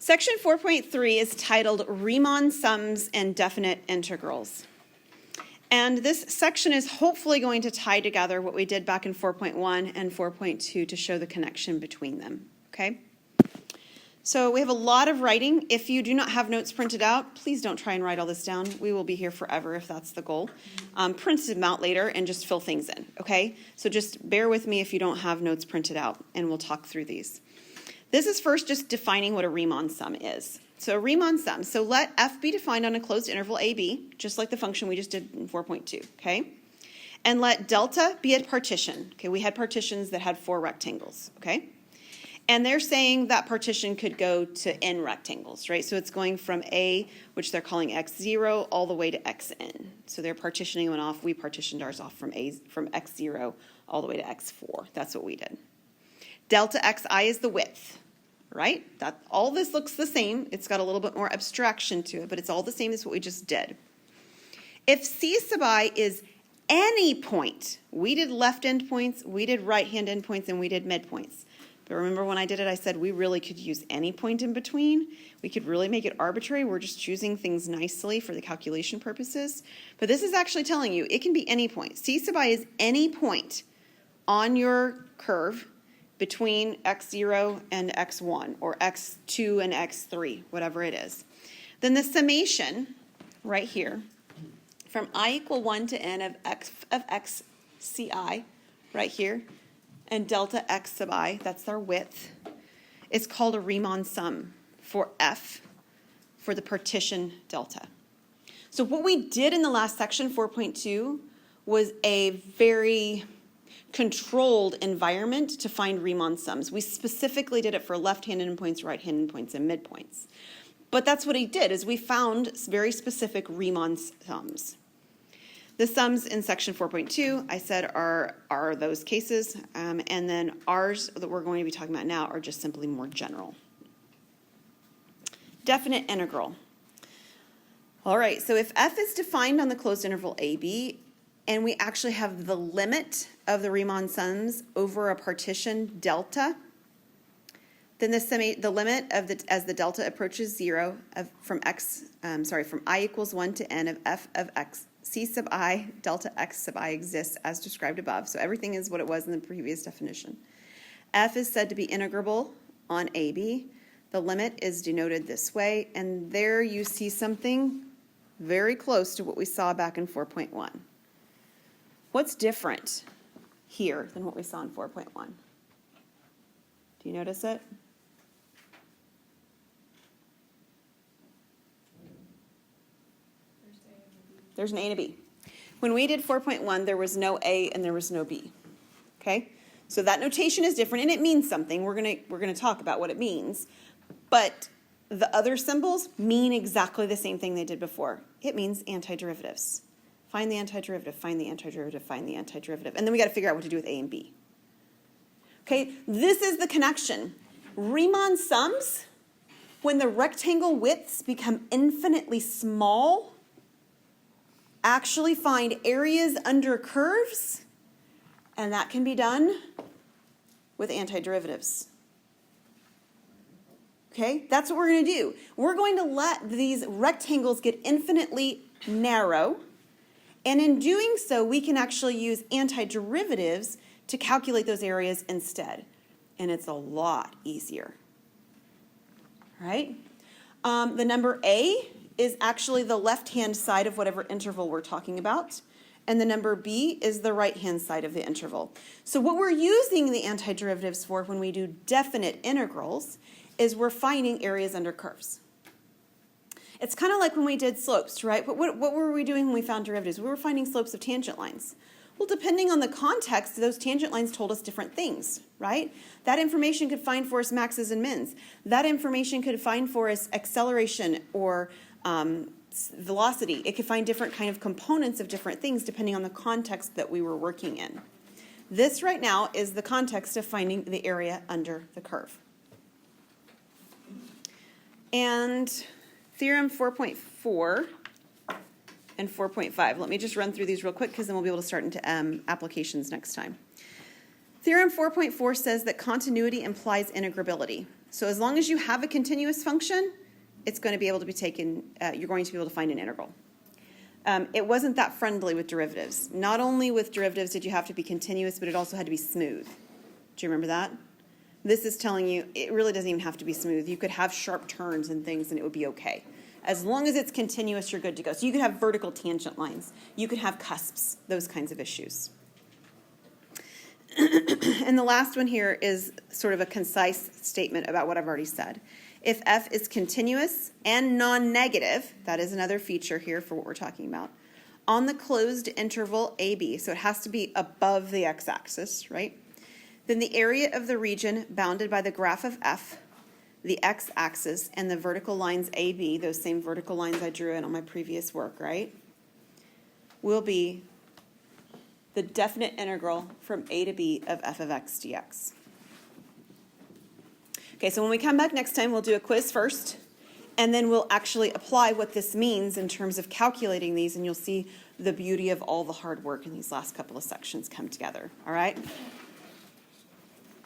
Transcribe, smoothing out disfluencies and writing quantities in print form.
Section 4.3 is titled Riemann sums and definite integrals. And this section is hopefully going to tie together what we did back in 4.1 and 4.2 to show the connection between them, okay? So we have a lot of writing. If you do not have notes printed out, please don't try and write all this down. We will be here forever if that's the goal. Print them out later and just fill things in, okay? So just bear with me if you don't have notes printed out, and we'll talk through these. This is first just defining what a Riemann sum is. So a Riemann sum, so let f be defined on a closed interval AB, just like the function we just did in 4.2, okay? And let delta be a partition. Okay, we had partitions that had 4 rectangles, okay? And they're saying that partition could go to n rectangles, right? So it's going from A, which they're calling x0, all the way to xn. So they're partitioning one off. We partitioned ours off from x0 all the way to x4. That's what we did. Delta xi is the width, right? That all this looks the same. It's got a little bit more abstraction to it, but it's all the same as what we just did. If c sub I is any point, we did left endpoints, we did right hand endpoints, and we did midpoints. But remember when I did it, I said we really could use any point in between. We could really make it arbitrary. We're just choosing things nicely for the calculation purposes. But this is actually telling you it can be any point. C sub I is any point on your curve between x0 and x1, or x2 and x3, whatever it is. Then the summation right here from I equal 1 to n of x ci right here, and delta x sub I, that's our width, is called a Riemann sum for f, for the partition delta. So what we did in the last section, 4.2, was a very controlled environment to find Riemann sums. We specifically did it for left-hand endpoints, right-hand endpoints, and midpoints. But that's what he did, is we found very specific Riemann sums. The sums in section 4.2, I said, are those cases, and then ours that we're going to be talking about now are just simply more general. Definite integral. All right, so if f is defined on the closed interval AB, and we actually have the limit of the Riemann sums over a partition delta, then the limit of as the delta approaches 0 from I equals 1 to n of f of x, c sub I delta x sub I exists as described above. So everything is what it was in the previous definition. F is said to be integrable on AB. The limit is denoted this way, and there you see something very close to what we saw back in 4.1. What's different here than what we saw in 4.1? Do you notice it? There's an A and a B. When we did 4.1, there was no A and there was no B. Okay? So that notation is different, and it means something. We're gonna talk about what it means. But the other symbols mean exactly the same thing they did before. It means antiderivatives. Find the antiderivative, find the antiderivative, find the antiderivative. And then we got to figure out what to do with A and B. Okay? This is the connection. Riemann sums, when the rectangle widths become infinitely small, actually find areas under curves, and that can be done with antiderivatives. Okay, that's what we're going to do. We're going to let these rectangles get infinitely narrow, and in doing so, we can actually use antiderivatives to calculate those areas instead, and it's a lot easier. Right? The number A is actually the left-hand side of whatever interval we're talking about, and the number B is the right-hand side of the interval. So what we're using the antiderivatives for when we do definite integrals is we're finding areas under curves. It's kind of like when we did slopes, right? But what were we doing when we found derivatives? We were finding slopes of tangent lines. Well, depending on the context, those tangent lines told us different things, right? That information could find for us maxes and mins. That information could find for us acceleration or velocity. It could find different kind of components of different things depending on the context that we were working in. This right now is the context of finding the area under the curve. And theorem 4.4 and 4.5. Let me just run through these real quick because then we'll be able to start into applications next time. Theorem 4.4 says that continuity implies integrability. So as long as you have a continuous function, it's going to be able to be taken, you're going to be able to find an integral. It wasn't that friendly with derivatives. Not only with derivatives did you have to be continuous, but it also had to be smooth. Do you remember that? This is telling you it really doesn't even have to be smooth. You could have sharp turns and things and it would be okay. As long as it's continuous, you're good to go. So you could have vertical tangent lines. You could have cusps, those kinds of issues. And the last one here is sort of a concise statement about what I've already said. If f is continuous and non-negative, that is another feature here for what we're talking about, on the closed interval AB, so it has to be above the x-axis, right? Then the area of the region bounded by the graph of f, the x-axis, and the vertical lines AB, those same vertical lines I drew in on my previous work, right, will be the definite integral from a to b of f of x dx. Okay, so when we come back next time, we'll do a quiz first, and then we'll actually apply what this means in terms of calculating these, and you'll see the beauty of all the hard work in these last couple of sections come together, all right?